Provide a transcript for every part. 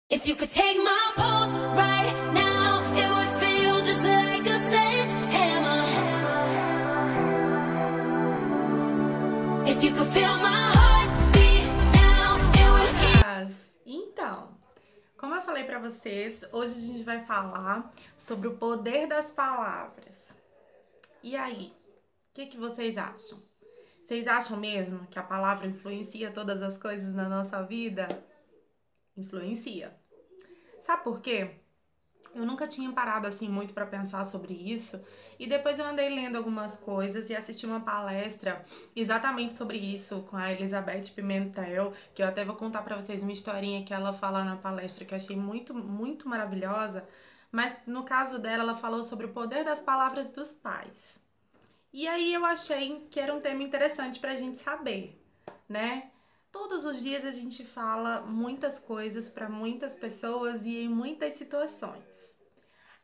If you could take my pulse right now, it would feel just like a sledgehammer. If you could feel my heartbeat now, it would heal. Então, como eu falei pra vocês, hoje a gente vai falar sobre o poder das palavras. E aí, o que vocês acham? Vocês acham mesmo que a palavra influencia todas as coisas na nossa vida? Influencia. Sabe por quê? Eu nunca tinha parado assim muito pra pensar sobre isso e depois eu andei lendo algumas coisas e assisti uma palestra exatamente sobre isso com a Elizabeth Pimentel, que eu até vou contar pra vocês uma historinha que ela fala na palestra que eu achei muito maravilhosa, mas no caso dela ela falou sobre o poder das palavras dos pais. E aí eu achei que era um tema interessante pra gente saber, né? Todos os dias a gente fala muitas coisas para muitas pessoas e em muitas situações.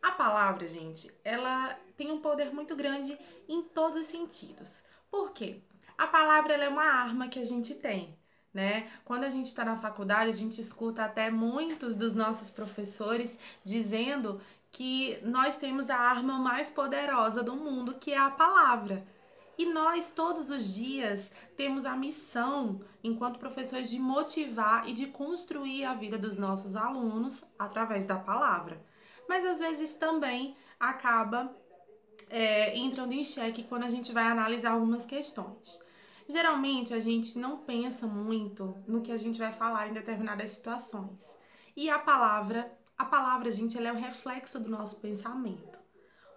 A palavra, gente, ela tem um poder muito grande em todos os sentidos. Por quê? A palavra ela é uma arma que a gente tem, né? Quando a gente está na faculdade, a gente escuta até muitos dos nossos professores dizendo que nós temos a arma mais poderosa do mundo, que é a palavra. E nós, todos os dias, temos a missão, enquanto professores, de motivar e de construir a vida dos nossos alunos através da palavra. Mas, às vezes, também acaba entrando em xeque quando a gente vai analisar algumas questões. Geralmente, a gente não pensa muito no que a gente vai falar em determinadas situações. E a palavra, gente, ela é o reflexo do nosso pensamento.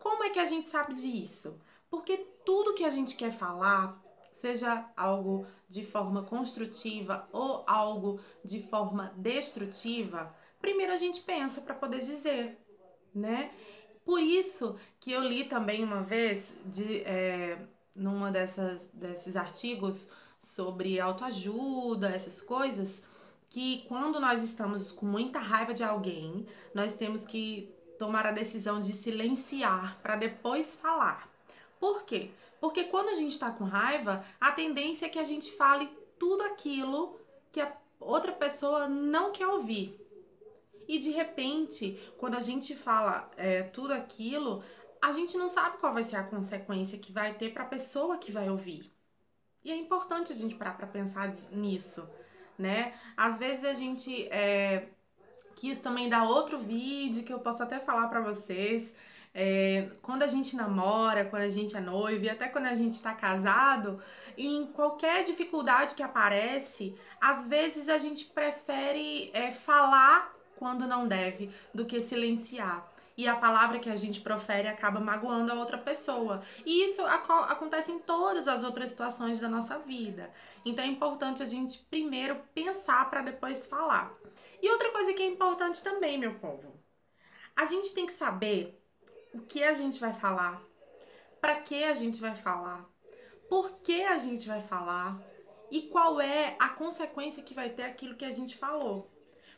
Como é que a gente sabe disso? Porque tudo que a gente quer falar, seja algo de forma construtiva ou algo de forma destrutiva, primeiro a gente pensa para poder dizer, né? Por isso que eu li também uma vez, numa desses artigos sobre autoajuda, essas coisas, que quando nós estamos com muita raiva de alguém, nós temos que tomar a decisão de silenciar para depois falar. Por quê? Porque quando a gente está com raiva, a tendência é que a gente fale tudo aquilo que a outra pessoa não quer ouvir. E de repente, quando a gente fala tudo aquilo, a gente não sabe qual vai ser a consequência que vai ter para a pessoa que vai ouvir. E é importante a gente parar para pensar nisso, né? Às vezes a gente quis também dar outro vídeo que eu posso até falar para vocês. Quando a gente namora, quando a gente é noivo e até quando a gente está casado, em qualquer dificuldade que aparece, às vezes a gente prefere falar quando não deve do que silenciar. E a palavra que a gente profere acaba magoando a outra pessoa. E isso acontece em todas as outras situações da nossa vida. Então é importante a gente primeiro pensar para depois falar. E outra coisa que é importante também, meu povo, a gente tem que saber o que a gente vai falar, para que a gente vai falar, por que a gente vai falar e qual é a consequência que vai ter aquilo que a gente falou.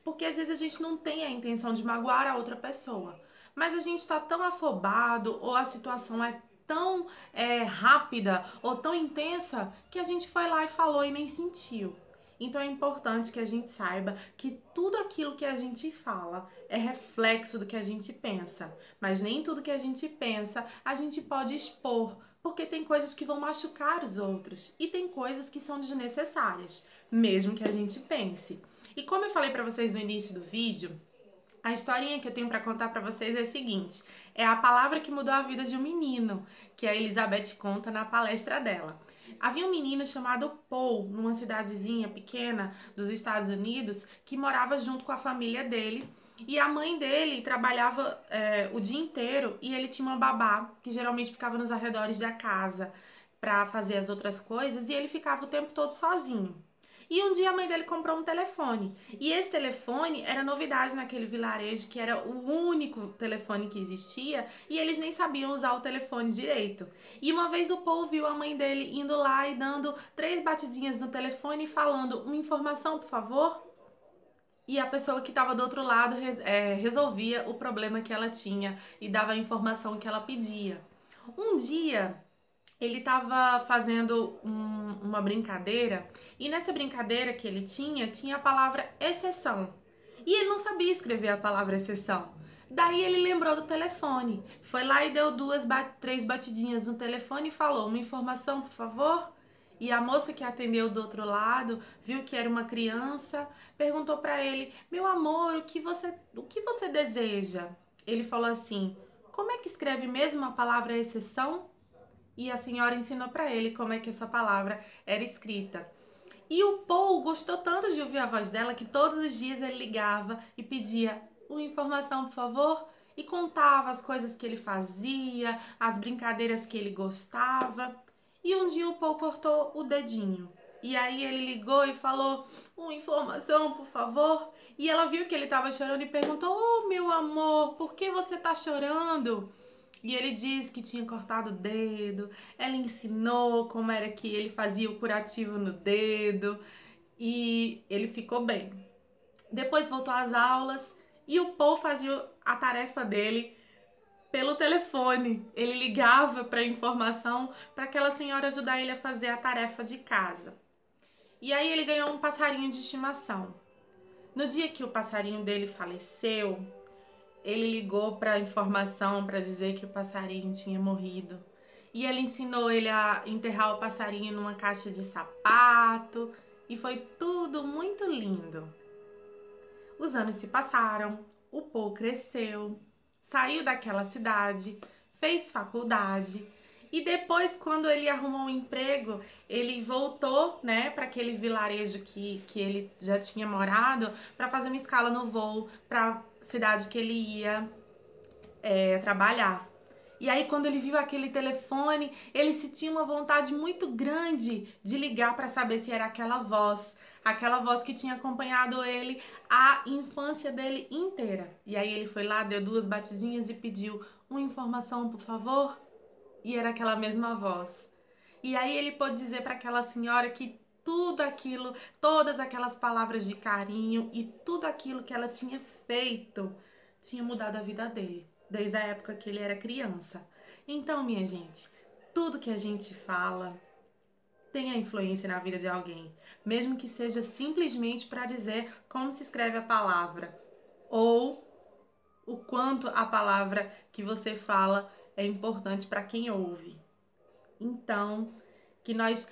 Porque às vezes a gente não tem a intenção de magoar a outra pessoa, mas a gente está tão afobado ou a situação é tão rápida ou tão intensa que a gente foi lá e falou e nem sentiu. Então é importante que a gente saiba que tudo aquilo que a gente fala é reflexo do que a gente pensa, mas nem tudo que a gente pensa a gente pode expor, porque tem coisas que vão machucar os outros e tem coisas que são desnecessárias, mesmo que a gente pense. E como eu falei para vocês no início do vídeo, a historinha que eu tenho para contar para vocês é a seguinte: é a palavra que mudou a vida de um menino, que a Elizabeth conta na palestra dela. Havia um menino chamado Paul, numa cidadezinha pequena dos Estados Unidos, que morava junto com a família dele. E a mãe dele trabalhava o dia inteiro e ele tinha uma babá, que geralmente ficava nos arredores da casa para fazer as outras coisas, e ele ficava o tempo todo sozinho. E um dia a mãe dele comprou um telefone. E esse telefone era novidade naquele vilarejo, que era o único telefone que existia, e eles nem sabiam usar o telefone direito. E uma vez o Paul viu a mãe dele indo lá e dando 3 batidinhas no telefone e falando: uma informação, por favor? E a pessoa que estava do outro lado resolvia o problema que ela tinha e dava a informação que ela pedia. Um dia ele estava fazendo uma brincadeira e nessa brincadeira que ele tinha a palavra exceção. E ele não sabia escrever a palavra exceção. Daí ele lembrou do telefone. Foi lá e deu 3 batidinhas no telefone e falou: uma informação, por favor? E a moça que atendeu do outro lado viu que era uma criança, perguntou para ele: meu amor, o que você deseja? Ele falou assim: como é que escreve mesmo a palavra exceção? E a senhora ensinou para ele como é que essa palavra era escrita. E o Paul gostou tanto de ouvir a voz dela que todos os dias ele ligava e pedia uma informação, por favor, e contava as coisas que ele fazia, as brincadeiras que ele gostava. E um dia o Paul cortou o dedinho. E aí ele ligou e falou: uma informação, por favor. E ela viu que ele estava chorando e perguntou: oh, meu amor, por que você está chorando? E ele disse que tinha cortado o dedo. Ela ensinou como era que ele fazia o curativo no dedo. E ele ficou bem. Depois voltou às aulas e o Paul fazia a tarefa dele pelo telefone. Ele ligava para informação para aquela senhora ajudar ele a fazer a tarefa de casa. E aí ele ganhou um passarinho de estimação. No dia que o passarinho dele faleceu, ele ligou para a informação para dizer que o passarinho tinha morrido. E ela ensinou ele a enterrar o passarinho numa caixa de sapato. E foi tudo muito lindo. Os anos se passaram, o Paul cresceu, saiu daquela cidade, fez faculdade. E depois, quando ele arrumou um emprego, ele voltou, né, para aquele vilarejo que ele já tinha morado, para fazer uma escala no voo para cidade que ele ia trabalhar. E aí, quando ele viu aquele telefone, ele sentiu uma vontade muito grande de ligar para saber se era aquela voz que tinha acompanhado ele a infância dele inteira. E aí ele foi lá, deu 2 batidinhas e pediu uma informação, por favor. E era aquela mesma voz. E aí ele pôde dizer para aquela senhora que tudo aquilo, todas aquelas palavras de carinho e tudo aquilo que ela tinha feito tinha mudado a vida dele, desde a época que ele era criança. Então, minha gente, tudo que a gente fala tem a influência na vida de alguém, mesmo que seja simplesmente para dizer como se escreve a palavra ou o quanto a palavra que você fala é importante para quem ouve. Então, que nós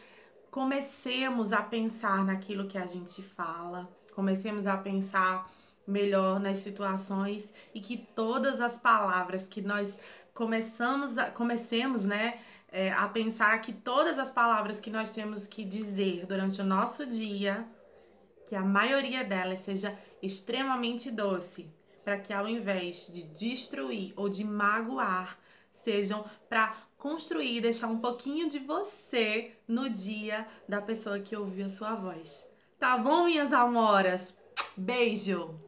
comecemos a pensar naquilo que a gente fala, comecemos a pensar melhor nas situações e que todas as palavras que nós comecemos, né, a pensar que todas as palavras que nós temos que dizer durante o nosso dia, que a maioria delas seja extremamente doce, para que ao invés de destruir ou de magoar, sejam para construir e deixar um pouquinho de você no dia da pessoa que ouviu a sua voz. Tá bom, minhas amoras? Beijo!